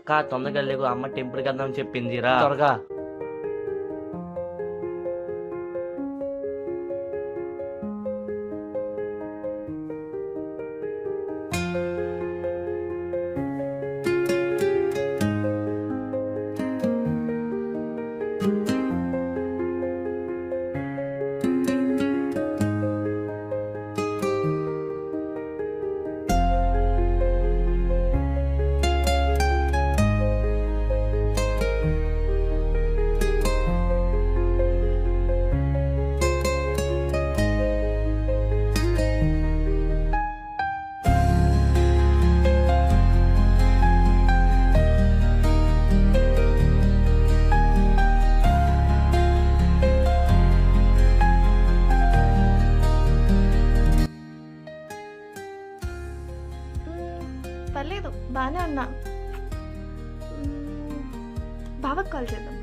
అక్క తొందరగా లేకు, అమ్మ టెంపుల్కి వెళ్దామని చెప్పింది రా త్వరగా. పర్లేదు, బాగానే ఉన్నా. బావకు కాల్ చేద్దాం.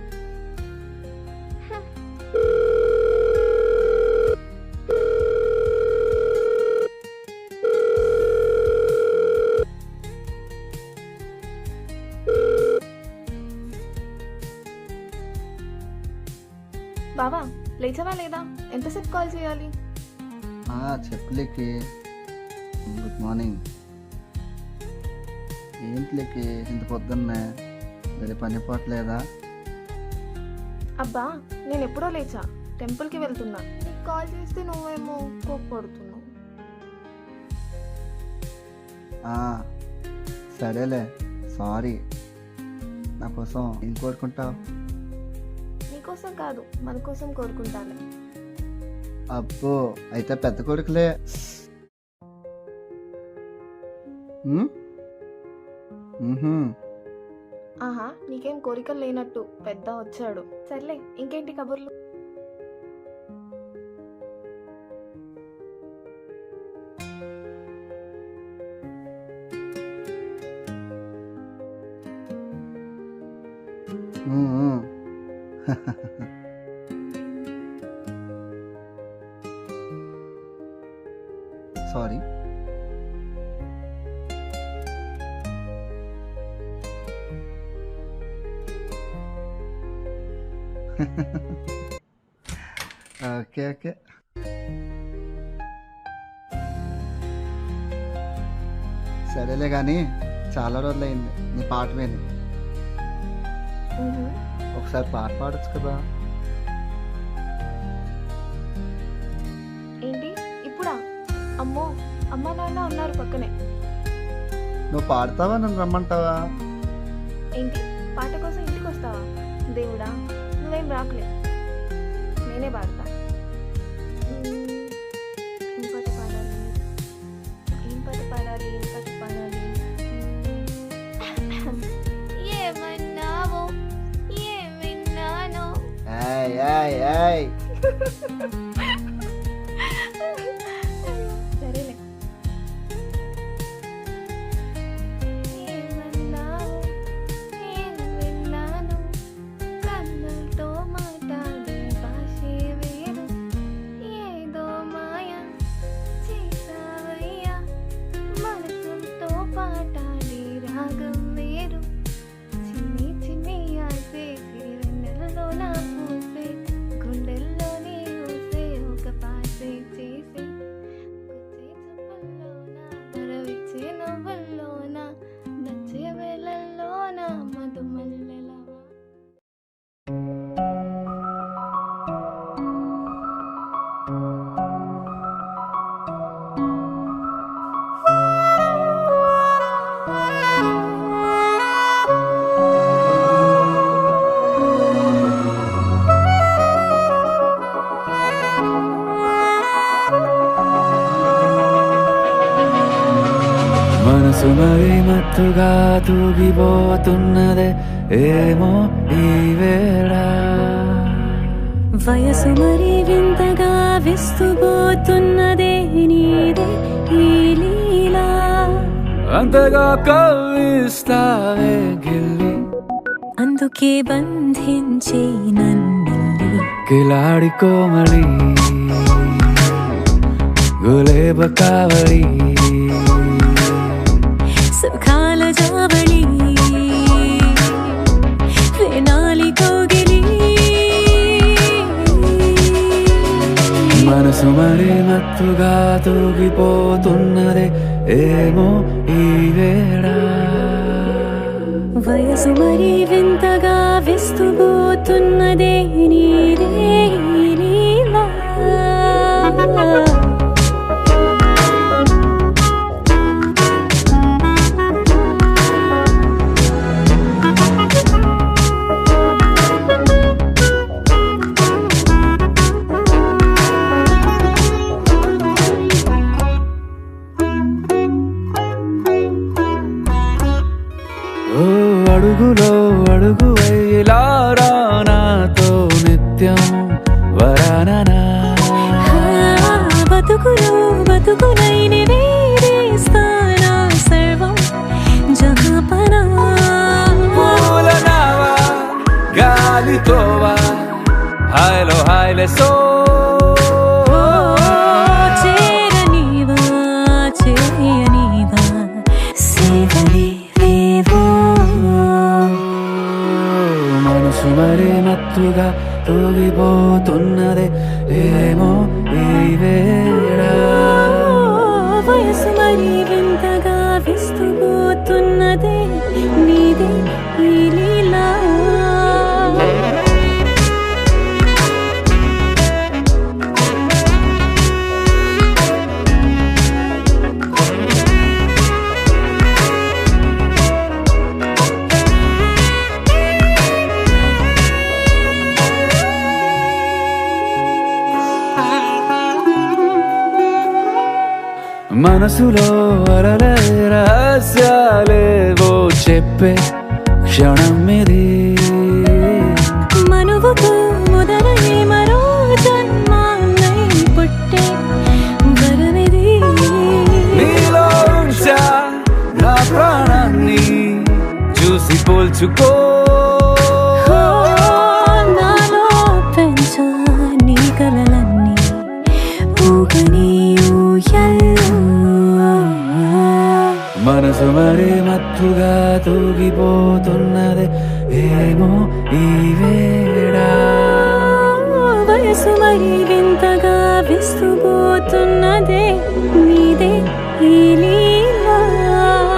బావా లేచావా లేదా? ఎంతసేపు కాల్ చేయాలి? చెప్పలేకి. Good morning. ఏంట్లేకి ఇంత పొద్దున్నే వేరే పని పోవట్లేదా? అబ్బా నేను ఎప్పుడో లేచా, టెంపుల్కి వెళ్తున్నా. నీకు కాల్ చేస్తే నువ్వేమో కోప్పడుతున్నావు. సరేలే, సారీ. నా కోసం ఏం కోరుకుంటావు? నీకోసం కాదు, మన కోసం కోరుకుంటాను. అబ్బో అయితే పెద్ద కొడుకులే. ఆహా, నీకేం కోరికలు లేనట్టు పెద్ద వచ్చాడు. సర్లే, ఇంకేంటి కబుర్లు? సారీ. Okay okay. సరేలే కానీ చాలా రోజులైంది నీ పాట విని. ఒకసారి పాట పాడొచ్చు కదా? ఏంటి ఇప్పుడా? అమ్మో, అమ్మ నాన్న ఉన్నారు పక్కనే. నువ్వు పాడతావా, నన్ను రమ్మంటావా? ఏంటి పాట కోసం ఇంటికి వస్తావా? దేవుడా, నువ్వేం రాకులే, నేనే పాడతా. ఏం పాట పాడాలి, ఏం పాట పాడాలి, ఏం పాట పాడాలి? ఏమన్నావో ఏం విన్నానో. ఏయ్ ఏయ్ ఏయ్. సరేలే. ఏమన్నావో ఏం విన్నానో, కన్నులతో మాట్లాడే భాషే వేరు, ఏదో మాయ చేసావయ్యా, మనసుతో పాటాడే రాగం వేరు, చిన్ని చిన్ని ఆసే సిరివెన్నెలలో నా పూసే, గుండెల్లోనే ఊసే ఒక పాసే చేసే, గుచ్చే చూపుల్లోన మరవిచ్చే నవ్వుల్లోన, నచ్చే వేళల్లోన మధుమల్లెలవా. మనసు మరి మత్తుగా తూగిపోతున్నదే ఏమో ఈ వేళ, వయసు మరి వింతగా విస్తుపోతున్నదే నీదే ఈ లీలా, అంతగా కవ్విస్తావే గిల్లి, అందుకే బంధించే నన్నిల్లి, కిలాడి కోమలి గులేబ కావలి, సుఖాల జావళి మనసు మరి మత్తుగా తూగిపోతున్నదే ఏమో ఈ వేళ వయసు మరి వింతగా విస్తుపోతున్నదే నీదే ఈ లీలా ఓ అడుగులో అడుగు వేలా నాతో నిత్యం వరాననా బతుకులో బతుకులైన వేరేస్తానా సర్వం జహాపనా పూలనావా గాలితోవా హాయ్లో హాయ్లే సో చేరనివా చేయనివా సేవలేవేవో మనసు మరి మత్తుగా తూగిపోతున్నదే ఏమో ఈ వేళ వయసు మరి వింతగా విస్తుపోతున్నదే నీదే ఈ లీలా మనసులో అలలే రహస్యాలేవో చెప్పే క్షణం ఇది మనువుకు మొదలై మరో జన్మాన్నై పుట్టే వరమిది నీలో ఉంచా నా ప్రాణాన్ని చూసి పోల్చుకో నాలో పెంచా నీ కలలన్నీ ఊగని ఊయల్లో మనసు మరి మత్తుగా తూగిపోతున్నదే ఏమో ఈ వేళ వయసు మరి వింతగా విస్తుపోతున్నదే నీదే ఈ లీలా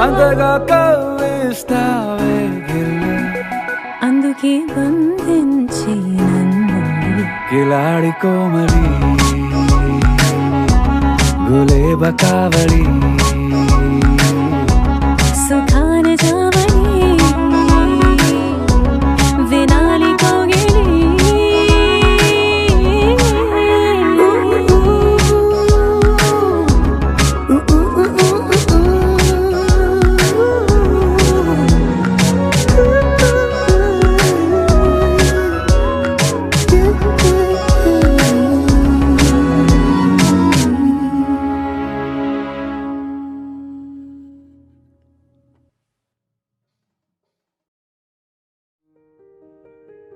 అంతగా కవ్విస్తావే గిల్లి అందుకే బంధించి నన్ను కిలాడి కోమలి గులేబ కావళి సుఖాన జావని వినాలి కోగిలి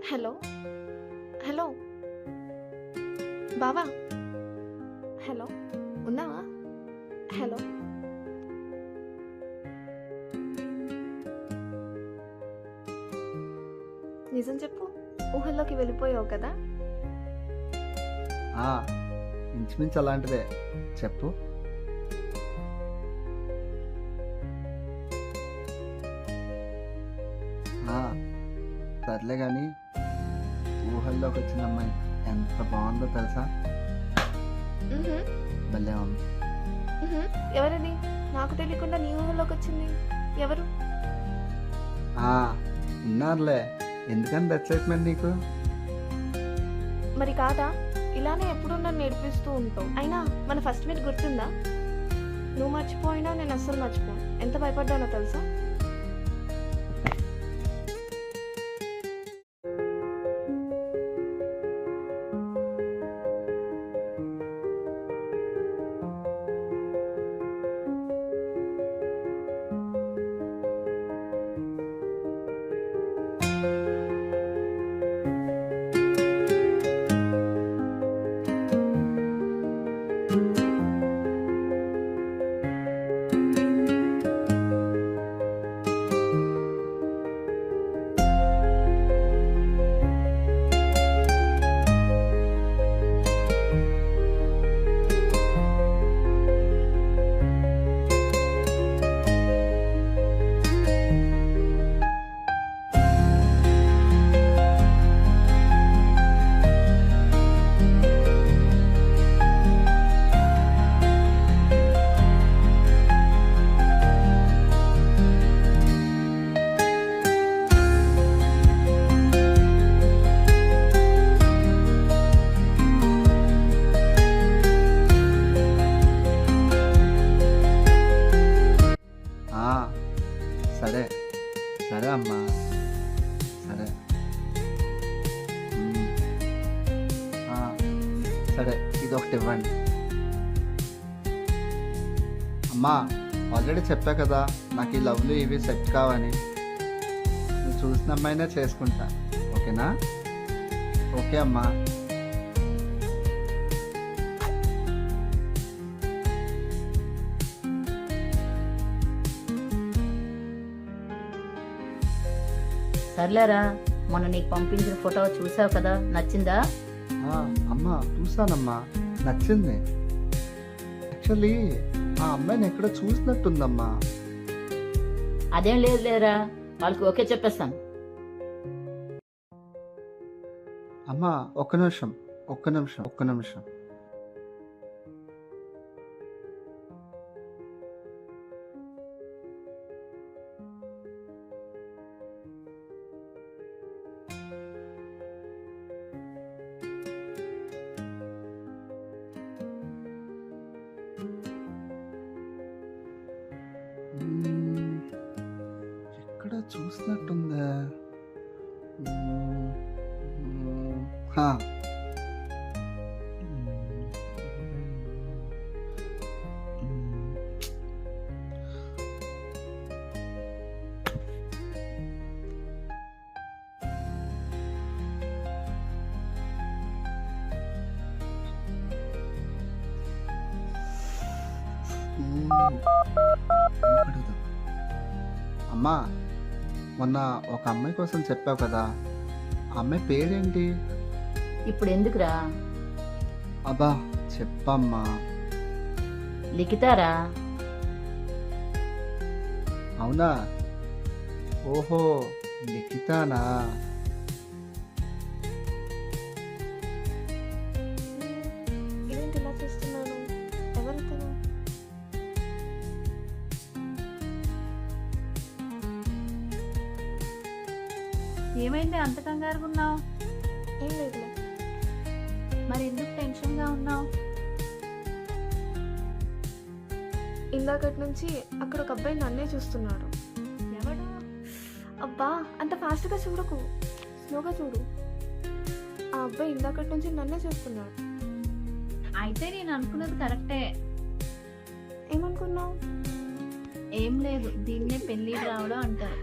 హలో హలో బావా హలో ఉన్నావా హలో నిజం చెప్పు, ఊహల్లోకి వెళ్ళిపోయావు కదా. ఇంచుమించు అలాంటిదే, చెప్పు. సర్లే కానీ ఊహల్లోకి వచ్చిన అమ్మాయి ఎంత బాగుందో తెలుసా? భలే ఉంది. ఎవరది? నాకు తెలియకుండా నీ ఊహల్లోకి వచ్చింది ఎవరు? ఉన్నారులే, ఎందుకంత ఎక్సైట్మెంట్ నీకు? మరి కాదా, ఇలానే ఎప్పుడు నన్ను నేర్పిస్తూ ఉంటావు. అయినా మన ఫస్ట్ మీట్ గుర్తుందా? నువ్వు మర్చిపోయినా నేను అస్సలు మర్చిపోను. ఎంత భయపడ్డానో తెలుసా? ఇవ్వండి. అమ్మా, ఆల్రెడీ చెప్పా కదా నాకు ఈ లవ్లు ఇవి సెట్ కావని. నువ్వు చూసిన అమ్మాయినే చేసుకుంటా, ఓకేనా? ఓకే అమ్మా. సర్లేరా, మొన్న నీకు పంపించిన ఫోటో చూసావు కదా, నచ్చిందా? అమ్మా చూసానమ్మా, నచ్చింది. యాక్చువల్లీ ఆ అమ్మాయిని ఎక్కడో చూసినట్టుందమ్మా. అదేం లేదు లేరా, వాళ్ళకి ఓకే చెప్పేస్తాను. అమ్మా ఒక్క నిమిషం. ఎక్కడ చూసినట్టుందా? హా. అమ్మా, మొన్న ఒక అమ్మాయి కోసం చెప్పావు కదా, ఆ అమ్మాయి పేరేంటి? ఇప్పుడు ఎందుకురా? అబ్బా చెప్పమ్మా. లిఖితారా? అవునా? ఓహో, లిఖితానా? ఇదేంటి ఇలా చేస్తున్నాను? ఎవరితను? ఏమైంది అంత కంగారుగా ఉన్నావు? ఏం లేదులే. మరి ఎందుకు టెన్షన్గా ఉన్నావు? ఇందాకటి నుంచి అక్కడ ఒక అబ్బాయి నన్నే చూస్తున్నాడు. ఎవడు? అబ్బా అంత ఫాస్ట్గా చూడకు, స్లోగా చూడు. ఆ అబ్బాయి ఇందాకటి నుంచి నన్నే చూస్తున్నాడు. అయితే నేను అనుకున్నది కరెక్టే. ఏమనుకున్నావు? ఏం లేదు, దీన్నే పెళ్లి రావడం అంటారు.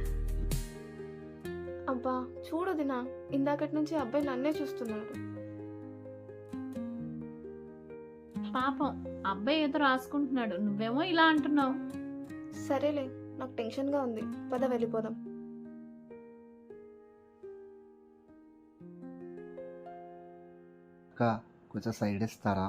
అబ్బా చూడు దినా, ఇందాకటి నుంచి ఆ అబ్బాయి నన్నే చూస్తున్నాడు. పాపం అబ్బాయి ఏదో రాసుకుంటున్నాడు, నువ్వేమో ఇలా అంటున్నావు. సరేలే, నాకు టెన్షన్గా ఉంది, పద వెళ్ళిపోదాం. అక్క కొంచెం సైడ్ ఇస్తారా?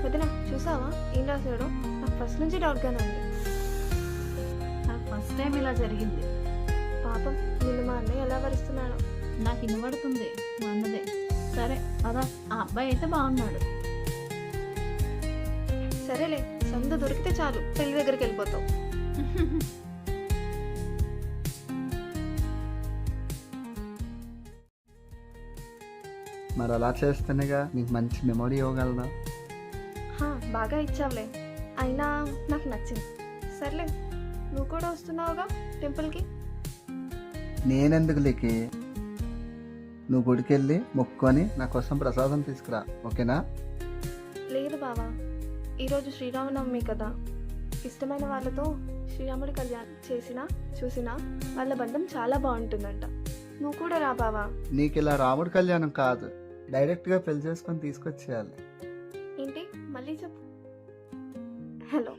వదినా చూసావా ఏం రాశాడు? నాకు ఫస్ట్ నుంచి డౌట్గానే ఉంది. నాకు ఫస్ట్ టైం ఇలా జరిగింది. పాపం నిన్ను మా అన్నయ్య ఎలా వరుస్తున్నాడు. నాకు వినబడుతుంది మా అన్నదే. సరే అదా, ఆ అబ్బాయి అయితే బాగున్నాడు. సరేలే, సందు దొరికితే చాలు పెళ్లి దగ్గరికి వెళ్ళిపోతావు. మరి అలా చేస్తేనేగా నీకు మంచి మెమొరీ ఇవ్వగలనా? బాగా ఇచ్చావులే, అయినా నాకు నచ్చింది. సర్లే, నువ్వు కూడా వస్తున్నావుగా టెంపుల్కి. నేనెందుకు లేకి? నువ్వు గుడికెళ్ళి మొక్కుకొని నా కోసం ప్రసాదం తీసుకురా, ఓకేనా? లేదు బావా, ఈరోజు శ్రీరామనవమి కదా, ఇష్టమైన వాళ్ళతో శ్రీరాముడి కళ్యాణం చేసినా చూసినా వాళ్ళ బంధం చాలా బాగుంటుందంట. నువ్వు కూడా రా బావా. నీకు ఇలా రాముడి కళ్యాణం కాదు, డైరెక్ట్గా పెళ్లి చేసుకొని తీసుకొచ్చేయాలి. ఏంటి మళ్ళీ చెప్పు. హలో